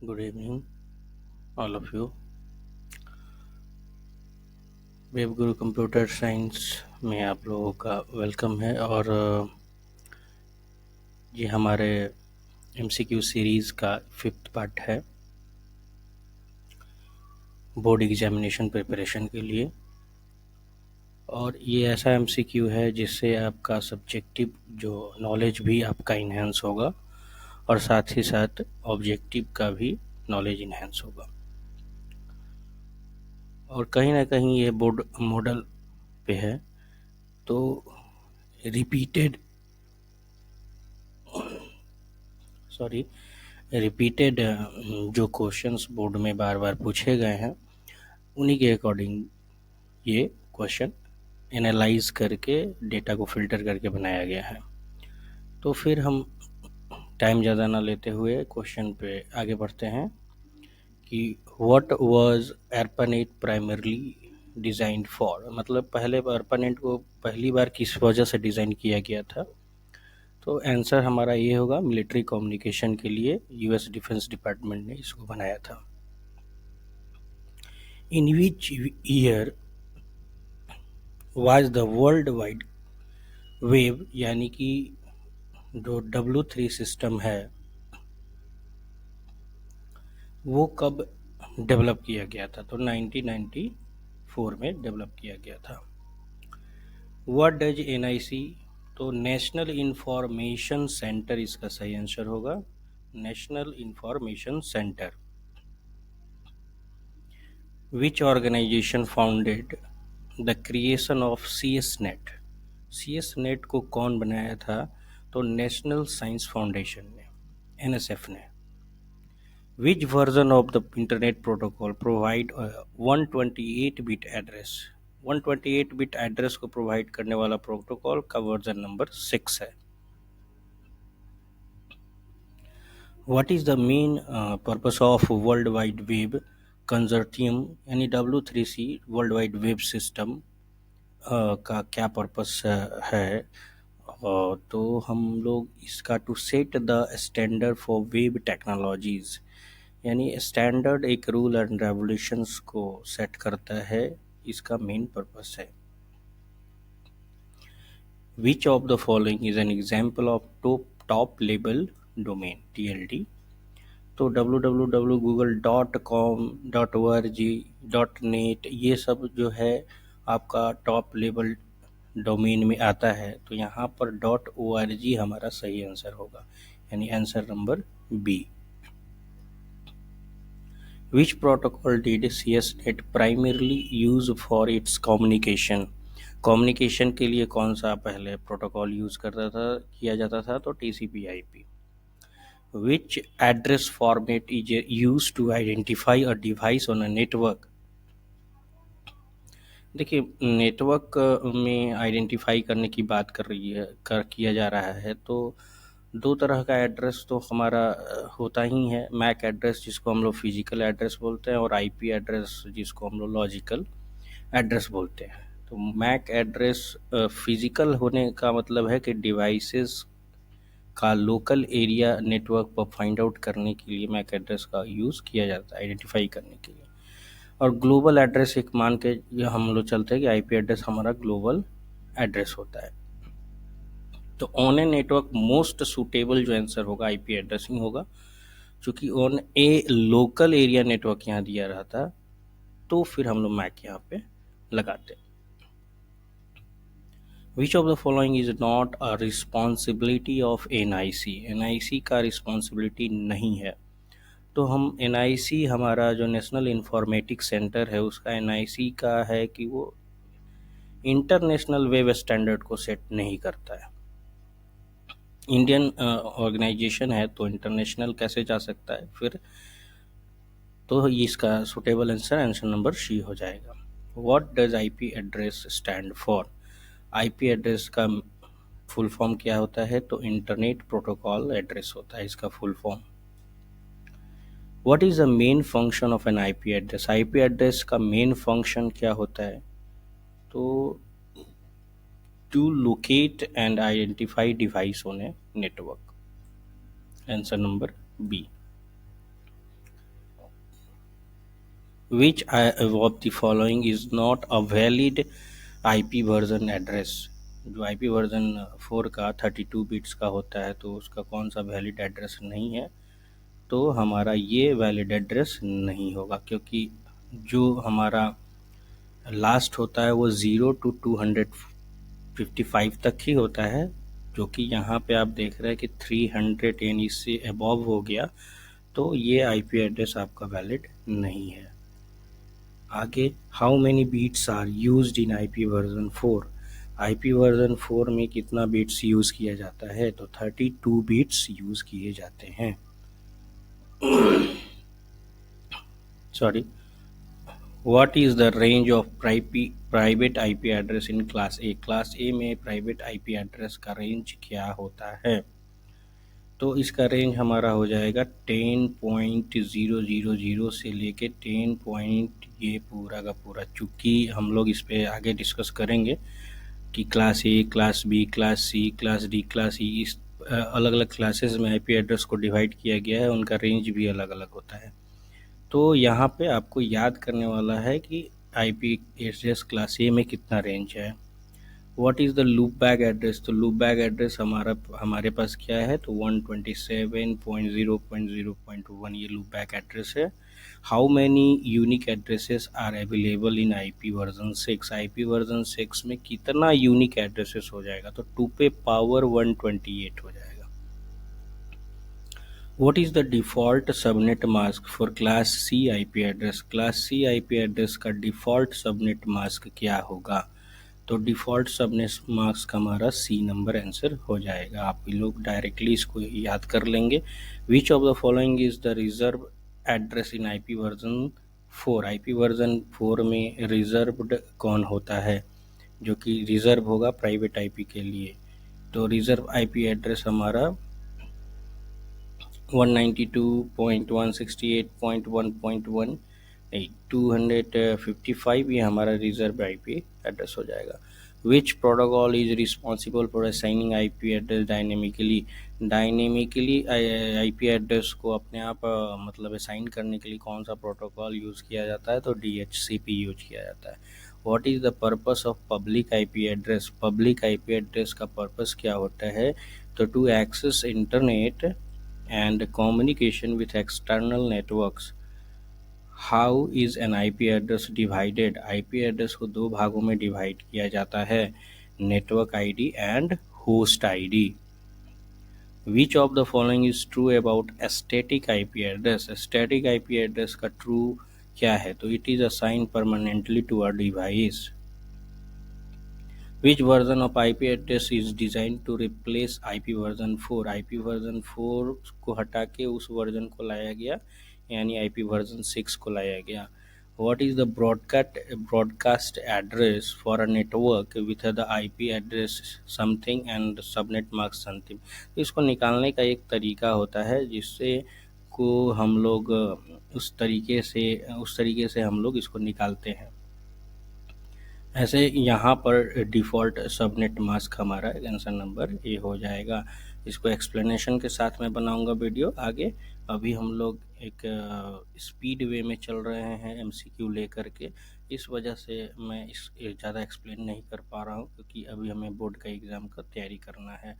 Good evening all of you. Web Guru computer science में आप लोगों का वेलकम है। और ये हमारे एमसीक्यू सीरीज़ का फिफ्थ पार्ट है बोर्ड एग्जामिनेशन प्रिपरेशन के लिए। और ये ऐसा एमसीक्यू है जिससे आपका सब्जेक्टिव जो नॉलेज भी आपका इन्हेंस होगा और साथ ही साथ ऑब्जेक्टिव का भी नॉलेज इन्हेंस होगा। और कहीं ना कहीं ये बोर्ड मॉडल पे है, तो रिपीटेड रिपीटेड जो क्वेश्चंस बोर्ड में बार बार पूछे गए हैं उन्हीं के अकॉर्डिंग ये क्वेश्चन एनालाइज करके डेटा को फिल्टर करके बनाया गया है। तो फिर हम टाइम ज़्यादा ना लेते हुए क्वेश्चन पे आगे बढ़ते हैं कि what was ARPANET primarily designed for. मतलब पहले ARPANET को पहली बार किस वजह से डिज़ाइन किया गया था। तो आंसर हमारा ये होगा, मिलिट्री कम्युनिकेशन के लिए यूएस डिफेंस डिपार्टमेंट ने इसको बनाया था। In which year was the world wide web, यानी कि जो W3 सिस्टम है वो कब डेवलप किया गया था। तो 1994 में डेवलप किया गया था। व्हाट डज NIC, तो नेशनल इंफॉर्मेशन सेंटर इसका सही आंसर होगा, national information centre. Which organisation founded the creation of CSNET, CSNET को कौन बनाया था। तो नेशनल साइंस फाउंडेशन ने, NSF ने। Which version of the internet protocol provide 128 bit address, 128 bit address को प्रोवाइड करने वाला प्रोटोकॉल का वर्जन नंबर 6 है। What is the main purpose of world wide web कंजर्टियम, यानी W3C world wide web system का क्या पर्पस है। तो हम लोग इसका to set the standard for web technologies, यानी स्टैंडर्ड एक रूल एंड रेगुलेशंस को सेट करता है, इसका मेन पर्पस है। Which of the following is an example of top level domain, TLD। तो www.google.com.org.net ये सब जो है आपका टॉप लेवल डोमेन में आता है। तो यहाँ पर .org हमारा सही आंसर होगा, यानी answer number B. Which protocol did CSNET primarily use for its communication, communication के लिए कौन सा पहले प्रोटोकॉल यूज करता था, किया जाता था। तो TCP/IP। Which address format is use to identify a device on a network. देखिए, नेटवर्क में आइडेंटिफाई करने की बात कर रही है कर किया जा रहा है, तो दो तरह का एड्रेस तो हमारा होता ही है। मैक एड्रेस जिसको हम लोग फिजिकल एड्रेस बोलते हैं, और IP एड्रेस जिसको हम लोग लॉजिकल एड्रेस बोलते हैं। तो मैक एड्रेस फिजिकल होने का मतलब है कि डिवाइसेस का लोकल एरिया नेटवर्क पर फाइंड आउट करने के लिए मैक एड्रेस का यूज़ किया जाता है, आइडेंटिफाई करने के लिए। और ग्लोबल एड्रेस एक मान के ये हम लोग चलते हैं कि IP एड्रेस हमारा ग्लोबल एड्रेस होता है। तो on a network most suitable जो आंसर होगा IP एड्रेस ही होगा, क्योंकि on A local area network यहाँ दिया रहता, तो फिर हम लोग मैक यहाँ पे लगाते। विच of the following is not a responsibility of NIC, NIC का रिस्पॉन्सिबिलिटी नहीं है। तो हम NIC हमारा जो नेशनल इंफॉर्मेटिक सेंटर है उसका NIC का है कि वो इंटरनेशनल वेब स्टैंडर्ड को सेट नहीं करता है। इंडियन ऑर्गेनाइजेशन है तो इंटरनेशनल कैसे जा सकता है फिर। तो इसका suitable answer answer number C हो जाएगा। What does IP address stand for, IP address का फुल फॉर्म क्या होता है। तो इंटरनेट प्रोटोकॉल एड्रेस होता है इसका full form. What is the main function of an IP address, IP address का मेन फंक्शन क्या होता है। तो to locate and identify device on a network, answer number B। which of the following is not a valid IP version address. जो IP version 4 का 32 bits का होता है तो उसका कौन सा वैलिड एड्रेस नहीं है, तो हमारा ये वैलिड एड्रेस नहीं होगा, क्योंकि जो हमारा लास्ट होता है वो 0 to 255 तक ही होता है, जो कि यहाँ पे आप देख रहे हैं कि 300 यानी इससे अबव हो गया तो ये IP एड्रेस आपका वैलिड नहीं है। आगे, how many bits are used in IP version 4। IP version 4 में कितना बीट्स यूज़ किया जाता है, तो 32 बीट्स यूज़ किए जाते हैं। Sorry, what is the range of private IP address in class A. Class ए में प्राइवेट IP एड्रेस का रेंज क्या होता है, तो इसका रेंज हमारा हो जाएगा 10.000 से लेके 10 पॉइंट ये पूरा का पूरा, चूँकि हम लोग इस पे आगे डिस्कस करेंगे कि class A, class B, class C, class D, class E, इस अलग अलग क्लासेस में IP एड्रेस को डिवाइड किया गया है, उनका रेंज भी अलग अलग होता है। तो यहाँ पे आपको याद करने वाला है कि IP एड्रेस क्लास ए में कितना रेंज है। What is the loopback address, तो लूप बैक एड्रेस हमारे पास क्या है, तो 127.0.0.1 ये लूप बैक एड्रेस है। How many unique addresses are available in IP version 6। IP version 6 में कितना यूनिक एड्रेसेस हो जाएगा, तो 2 पे पावर 128 हो जाएगा। What is the default subnet mask for class C IP address. Class C IP address का डिफ़ॉल्ट सबनेट मास्क क्या होगा, तो डिफ़ॉल्ट सबनेट मास्क हमारा C नंबर आंसर हो जाएगा। आप लोग डायरेक्टली इसको याद कर लेंगे। विच of the following is the reserve address in IP version 4। IP version 4 में रिजर्व्ड कौन होता है, जो कि रिजर्व होगा प्राइवेट IP के लिए, तो रिजर्व IP एड्रेस हमारा 192.168.1.1 255 ये हमारा रिजर्व IP एड्रेस हो जाएगा। विच protocol is responsible for assigning IP address dynamically. Dynamically IP address को अपने आप मतलब असाइन करने के लिए कौन सा प्रोटोकॉल यूज़ किया जाता है, तो DHCP यूज किया जाता है। What is the purpose of public IP address. Public IP address का पर्पस क्या होता है, तो to access internet and communication with external networks। How is an IP address divided। IP address को दो भागों में डिवाइड किया जाता है, network ID and host ID। Which of the following is true about static IP address. Static IP address का true क्या है, तो it is assigned permanently to a device। Which version of IP address is designed to replace IP version 4। IP version 4 को हटा के उस version को लाया गया, यानी IP version 6 को लाया गया। What is the broadcast address for a network with the IP address something and subnet mark something। तो इसको निकालने का एक तरीका होता है जिससे को हम लोग उस तरीके से हम लोग इसको निकालते हैं। ऐसे यहाँ पर डिफ़ॉल्ट सबनेट मास्क हमारा आंसर नंबर ए हो जाएगा। इसको एक्सप्लेनेशन के साथ में बनाऊंगा वीडियो आगे। अभी हम लोग एक स्पीड वे में चल रहे हैं MCQ लेकर के, इस वजह से मैं इस ज़्यादा एक्सप्लेन नहीं कर पा रहा हूँ, क्योंकि अभी हमें बोर्ड का एग्ज़ाम का तैयारी करना है।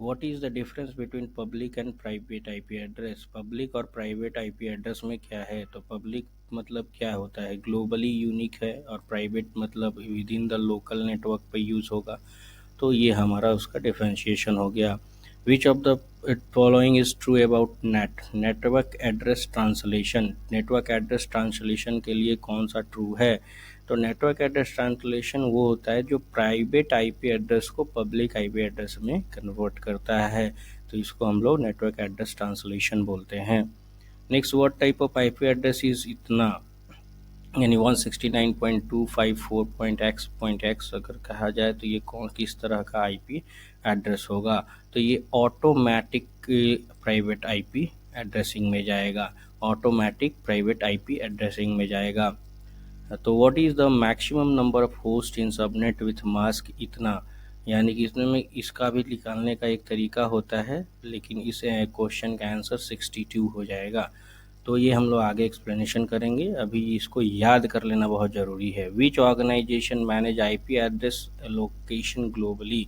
What is the difference between public and private IP address. Public और प्राइवेट IP एड्रेस में क्या है, तो पब्लिक मतलब क्या होता है, ग्लोबली यूनिक है, और प्राइवेट मतलब with in the local network पे यूज़ होगा। तो ये हमारा उसका डिफरेंशिएशन हो गया। विच of the following is true about network address translation. Network address translation के लिए कौन सा ट्रू है, तो नेटवर्क एड्रेस ट्रांसलेशन वो होता है जो प्राइवेट IP एड्रेस को पब्लिक IP एड्रेस में कन्वर्ट करता है, तो इसको हम लोग नेटवर्क एड्रेस ट्रांसलेशन बोलते हैं। Next, what type of IP address is इतना, यानी 169.254.x अगर कहा जाए तो ये किस तरह का IP एड्रेस होगा, तो ये ऑटोमेटिक प्राइवेट IP एड्रेसिंग में जाएगा, ऑटोमेटिक प्राइवेट IP एड्रेसिंग में जाएगा। तो what is the maximum number of host in subnet with mask इतना, यानी कि इसमें इसका भी निकालने का एक तरीका होता है, लेकिन इस क्वेश्चन का आंसर 62 हो जाएगा। तो ये हम लोग आगे एक्सप्लेनेशन करेंगे, अभी इसको याद कर लेना बहुत ज़रूरी है। Which organisation manage IP address location globally.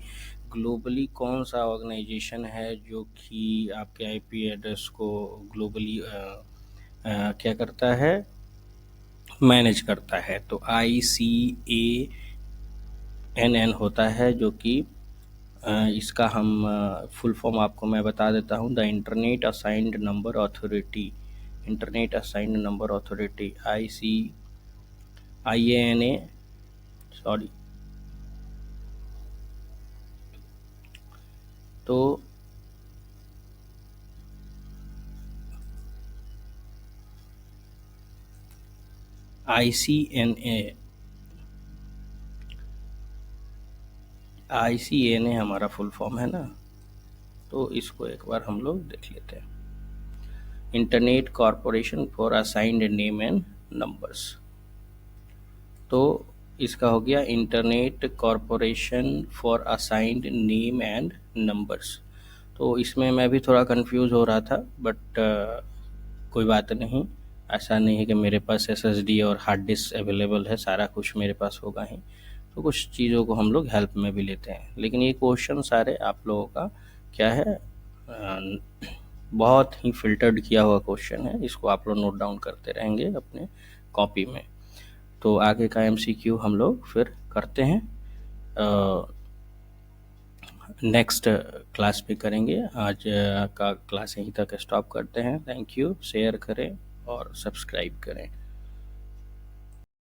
Globally कौन सा ऑर्गेनाइजेशन है जो कि आपके आईपी एड्रेस को ग्लोबली क्या करता है, मैनेज करता है। तो ICANN होता है, जो कि इसका हम फुल फॉर्म आपको मैं बता देता हूँ, the internet assigned number authority. Internet assigned number authority, IANA, sorry. तो ICANA हमारा फुल फॉर्म है ना, तो इसको एक बार हम लोग देख लेते हैं। Internet corporation for assigned name and numbers. तो इसका हो गया internet corporation for assigned name and numbers. तो इसमें मैं भी थोड़ा कंफ्यूज हो रहा था, बट कोई बात नहीं। ऐसा नहीं है कि मेरे पास SSD और हार्ड डिस्क अवेलेबल है, सारा कुछ मेरे पास होगा ही। तो कुछ चीज़ों को हम लोग हेल्प में भी लेते हैं, लेकिन ये क्वेश्चन सारे आप लोगों का क्या है, बहुत ही फिल्टर्ड किया हुआ क्वेश्चन है। इसको आप लोग नोट डाउन करते रहेंगे अपने कॉपी में। तो आगे का MCQ हम लोग फिर करते हैं, नेक्स्ट क्लास पे करेंगे। आज का क्लास यहीं तक स्टॉप करते हैं। Thank you. शेयर करें और सब्सक्राइब करें।